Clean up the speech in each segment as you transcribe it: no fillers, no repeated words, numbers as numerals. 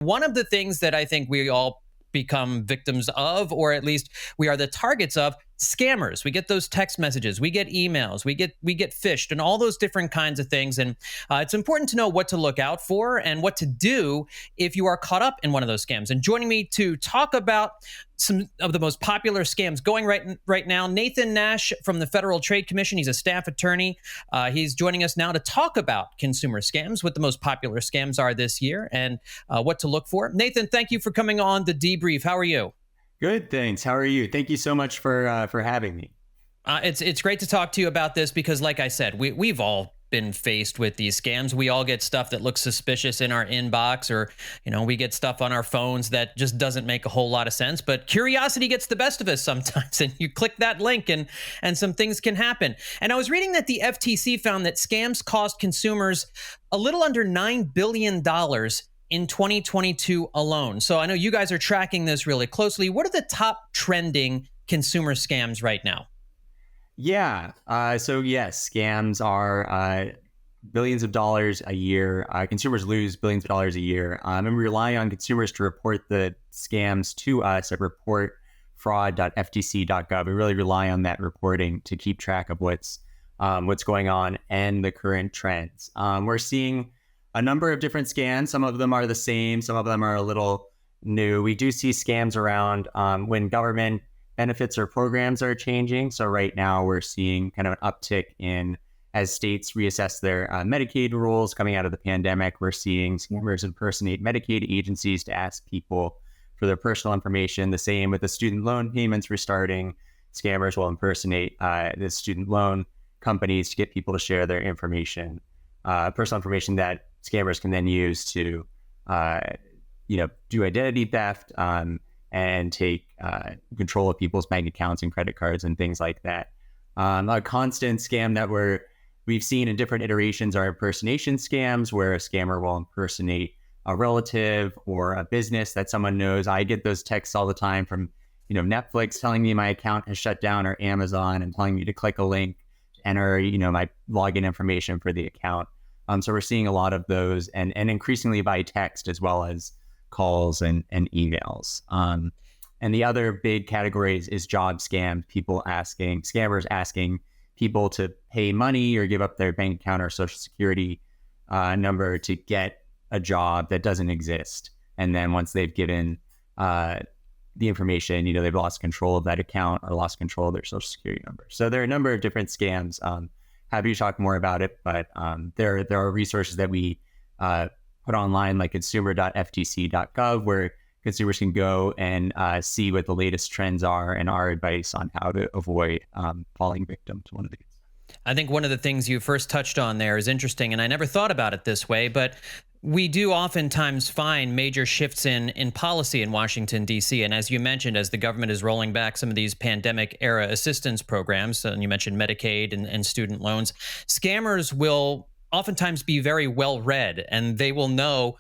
One of the things that I think we all become victims of, or at least we are the targets of, scammers. We get those text messages, we get emails, we get phished, and all those different kinds of things. And it's important to know what to look out for and what to do if you are caught up in one of those scams. And joining me to talk about some of the most popular scams going right now, Nathan Nash from the Federal Trade Commission. He's a staff attorney. He's joining us now to talk about consumer scams, what the most popular scams are this year, and what to look for. Nathan, thank you for coming on the debrief. How are you? Good, thanks. How are you? Thank you so much for having me. It's great to talk to you about this because, like I said, we've all been faced with these scams. We all get stuff that looks suspicious in our inbox, or we get stuff on our phones that just doesn't make a whole lot of sense. But curiosity gets the best of us sometimes, and you click that link, and some things can happen. And I was reading that the FTC found that scams cost consumers a little under $9 billion in 2022 alone. So I know you guys are tracking this really closely. What are the top trending consumer scams right now? Yeah. So yes, scams are billions of dollars a year. Consumers lose billions of dollars a year. And we rely on consumers to report the scams to us at reportfraud.ftc.gov. We really rely on that reporting to keep track of what's going on and the current trends. We're seeing a number of different scams. Some of them are the same. Some of them are a little new. We do see scams around when government benefits or programs are changing. So right now we're seeing kind of an uptick in as states reassess their Medicaid rules coming out of the pandemic. We're seeing scammers impersonate Medicaid agencies to ask people for their personal information. The same with the student loan payments restarting. Scammers will impersonate the student loan companies to get people to share their information, personal information that scammers can then use to, do identity theft and take control of people's bank accounts and credit cards and things like that. A constant scam that we've seen in different iterations are impersonation scams, where a scammer will impersonate a relative or a business that someone knows. I get those texts all the time from, Netflix telling me my account has shut down, or Amazon, and telling me to click a link to enter, my login information for the account. So we're seeing a lot of those, and increasingly by text as well as calls and emails. And the other big categories is job scams, scammers asking people to pay money or give up their bank account or social security number to get a job that doesn't exist. And then once they've given the information, they've lost control of that account or lost control of their social security number. So there are a number of different scams. Happy to talk more about it, but there are resources that we put online, like consumer.ftc.gov, where consumers can go and see what the latest trends are and our advice on how to avoid falling victim to one of these. I think one of the things you first touched on there is interesting, and I never thought about it this way, but we do oftentimes find major shifts in policy in Washington, D.C. And as you mentioned, as the government is rolling back some of these pandemic era assistance programs, and you mentioned Medicaid and student loans, scammers will oftentimes be very well read, and they will know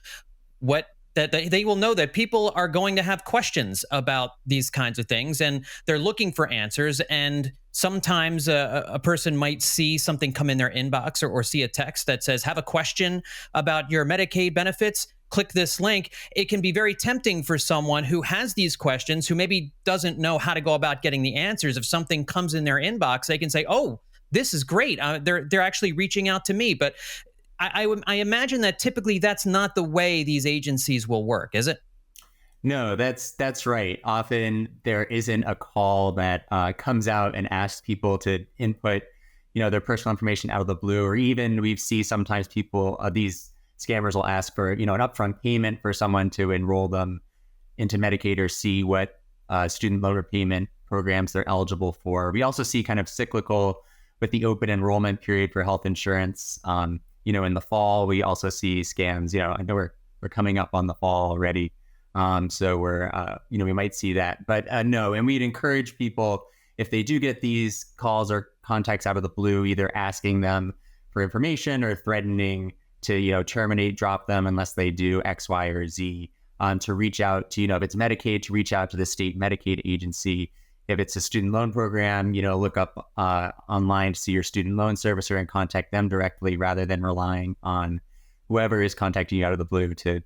that people are going to have questions about these kinds of things, and they're looking for answers. And sometimes a person might see something come in their inbox or see a text that says, have a question about your Medicaid benefits, click this link. It can be very tempting for someone who has these questions, who maybe doesn't know how to go about getting the answers. If something comes in their inbox, they can say, oh, this is great. They're actually reaching out to me. But I imagine that typically that's not the way these agencies will work, is it? No, that's right. Often there isn't a call that comes out and asks people to input, their personal information out of the blue, or even we see sometimes these scammers will ask for, an upfront payment for someone to enroll them into Medicaid or see what student loan repayment programs they're eligible for. We also see kind of cyclical with the open enrollment period for health insurance. In the fall, we also see scams. I know we're coming up on the fall already. So we might see that, but no. And we'd encourage people, if they do get these calls or contacts out of the blue, either asking them for information or threatening to, terminate, drop them unless they do X, Y, or Z, to reach out to, if it's Medicaid, to reach out to the state Medicaid agency. If it's a student loan program, look up online to see your student loan servicer and contact them directly, rather than relying on whoever is contacting you out of the blue to,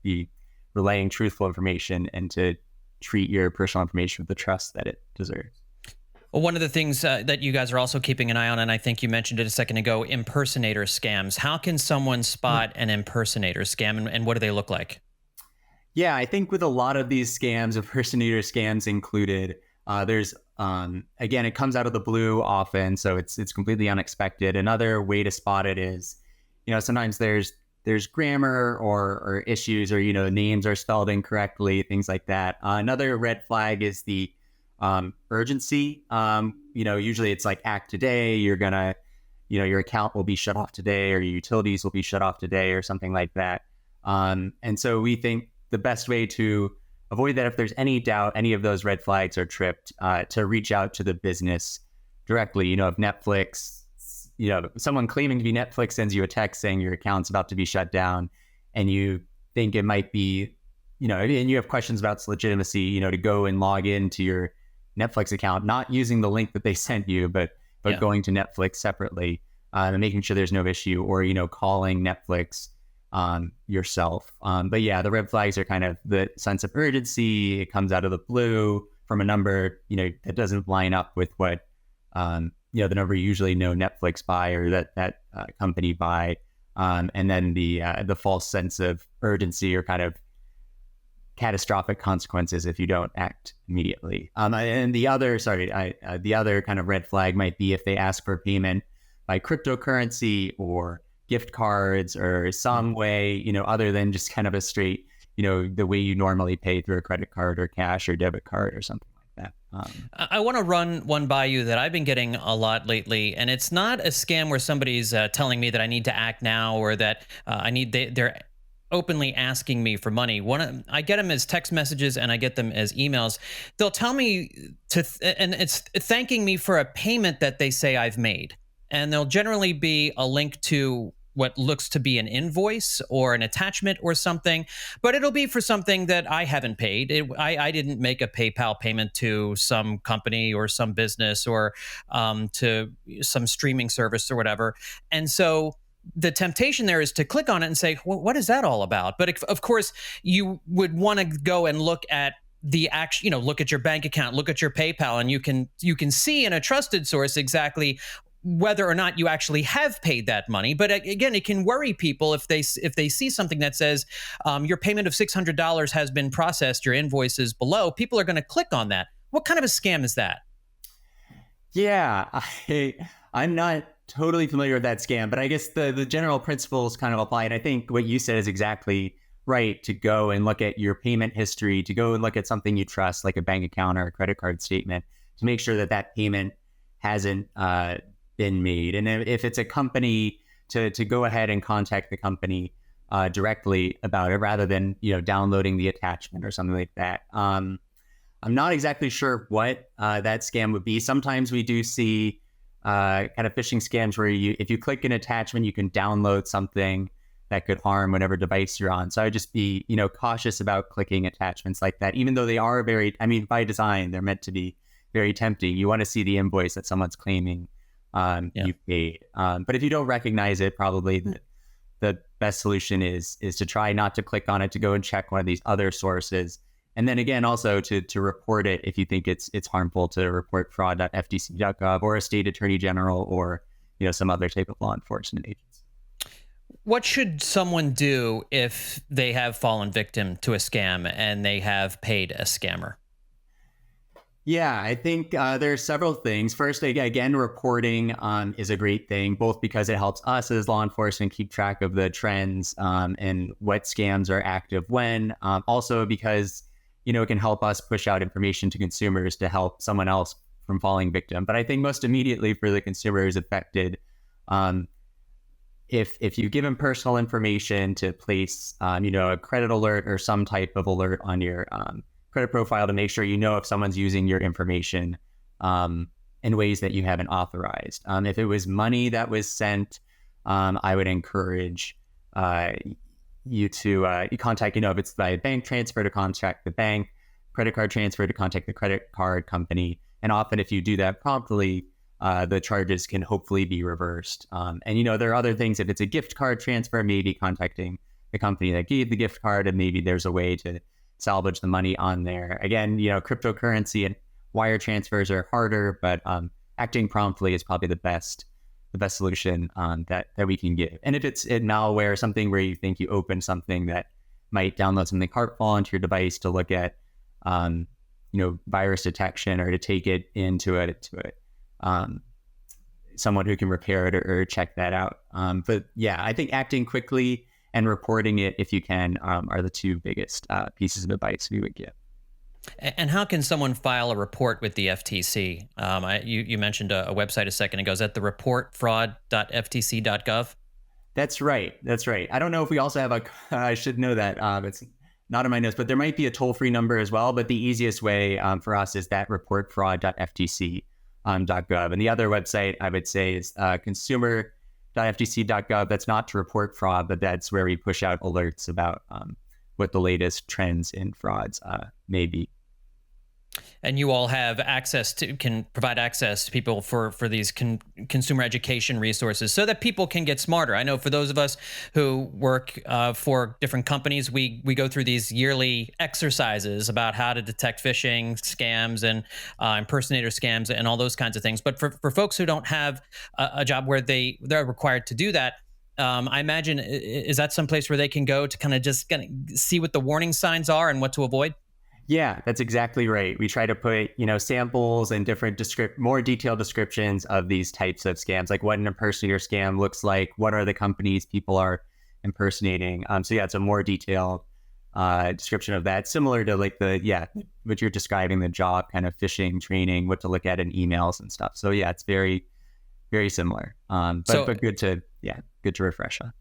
be relaying truthful information and to treat your personal information with the trust that it deserves. Well, one of the things that you guys are also keeping an eye on, and I think you mentioned it a second ago, impersonator scams. How can someone spot an impersonator scam, and what do they look like? Yeah, I think with a lot of these scams, impersonator scams included, there's again, it comes out of the blue often, so it's completely unexpected. Another way to spot it is, sometimes there's grammar or issues, or names are spelled incorrectly, things like that. Another red flag is the urgency. Usually it's like act today. You're gonna, your account will be shut off today, or your utilities will be shut off today, or something like that. And so we think the best way to avoid that, if there's any doubt, any of those red flags are tripped, to reach out to the business directly. If Netflix, someone claiming to be Netflix sends you a text saying your account's about to be shut down, and you think it might be, and you have questions about its legitimacy, to go and log into your Netflix account, not using the link that they sent you, but going to Netflix separately, and making sure there's no issue, or, calling Netflix yourself. But yeah, the red flags are kind of the sense of urgency. It comes out of the blue from a number, that doesn't line up with what, the number you usually know Netflix by, or that company by. And then the false sense of urgency, or kind of catastrophic consequences if you don't act immediately. And the other kind of red flag might be if they ask for payment by cryptocurrency or gift cards, or some way, other than just kind of a straight, the way you normally pay through a credit card or cash or debit card or something like that. I want to run one by you that I've been getting a lot lately, and it's not a scam where somebody's telling me that I need to act now, or that they're openly asking me for money. I get them as text messages, and I get them as emails. They'll tell me and it's thanking me for a payment that they say I've made. And there'll generally be a link to what looks to be an invoice or an attachment or something, but it'll be for something that I haven't paid. I didn't make a PayPal payment to some company or some business, or to some streaming service or whatever. And so the temptation there is to click on it and say, well, what is that all about? But of course, you would want to go and look at the action, look at your bank account, look at your PayPal, and you can see in a trusted source exactly whether or not you actually have paid that money. But again, it can worry people if they see something that says your payment of $600 has been processed, your invoice is below. People are going to click on that. What kind of a scam is that? Yeah, I'm not totally familiar with that scam, but I guess the general principles kind of apply. And I think what you said is exactly right, to go and look at your payment history, to go and look at something you trust, like a bank account or a credit card statement, to make sure that payment hasn't been made. And if it's a company, to go ahead and contact the company directly about it, rather than downloading the attachment or something like that. I'm not exactly sure what that scam would be. Sometimes we do see kind of phishing scams where if you click an attachment, you can download something that could harm whatever device you're on. So I would just be cautious about clicking attachments like that, even though they are by design, they're meant to be very tempting. You want to see the invoice that someone's claiming you paid. But if you don't recognize it, probably the best solution is to try not to click on it, to go and check one of these other sources. And then again, also to report it if you think it's harmful, to report fraud.ftc.gov or a state attorney general, or some other type of law enforcement agency. What should someone do if they have fallen victim to a scam and they have paid a scammer? Yeah, I think there are several things. First, again, reporting is a great thing, both because it helps us as law enforcement keep track of the trends and what scams are active when. Also because, it can help us push out information to consumers to help someone else from falling victim. But I think most immediately for the consumer who's affected, if you give them personal information to place, a credit alert or some type of alert on your credit profile, to make sure if someone's using your information in ways that you haven't authorized. If it was money that was sent, I would encourage you to contact, if it's by bank transfer, to contact the bank, credit card transfer, to contact the credit card company. And often if you do that promptly, the charges can hopefully be reversed. And there are other things. If it's a gift card transfer, maybe contacting the company that gave the gift card, and maybe there's a way to salvage the money on there. Again, cryptocurrency and wire transfers are harder, but acting promptly is probably the best solution that we can give. And if it's in malware, something where you think you open something that might download something harmful onto your device, to look at virus detection, or to take it into someone who can repair it, or check that out. But yeah, I think acting quickly and reporting it if you can are the two biggest pieces of advice we would give. And how can someone file a report with the FTC? You mentioned a website a second ago. Is that the reportfraud.ftc.gov? That's right. That's right. I don't know if we also have I should know that. It's not in my notes, but there might be a toll-free number as well. But the easiest way for us is that reportfraud.ftc.gov. And the other website I would say is consumer.ftc.gov. That's not to report fraud, but that's where we push out alerts about what the latest trends in frauds may be. And you all have can provide access to people for these consumer education resources so that people can get smarter. I know for those of us who work for different companies, we go through these yearly exercises about how to detect phishing scams and impersonator scams and all those kinds of things. But for folks who don't have a job where they're required to do that, I imagine, is that some place where they can go to kind of see what the warning signs are and what to avoid? Yeah, that's exactly right. We try to put, samples and different more detailed descriptions of these types of scams, like what an impersonator scam looks like, what are the companies people are impersonating. So yeah, it's a more detailed description of that, similar to like what you're describing, the job kind of phishing training, what to look at in emails and stuff. So yeah, it's very, very similar. But good to refresh on.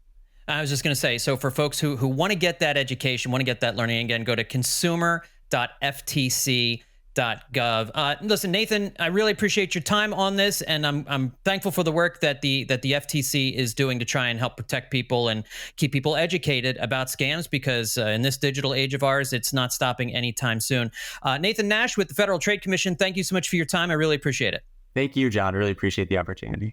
I was just going to say, so for folks who want to get that education, want to get that learning, again, go to consumer.ftc.gov. Listen, Nathan, I really appreciate your time on this, and I'm thankful for the work that the FTC is doing to try and help protect people and keep people educated about scams, because in this digital age of ours, it's not stopping anytime soon. Nathan Nash with the Federal Trade Commission, thank you so much for your time. I really appreciate it. Thank you, John. Really appreciate the opportunity.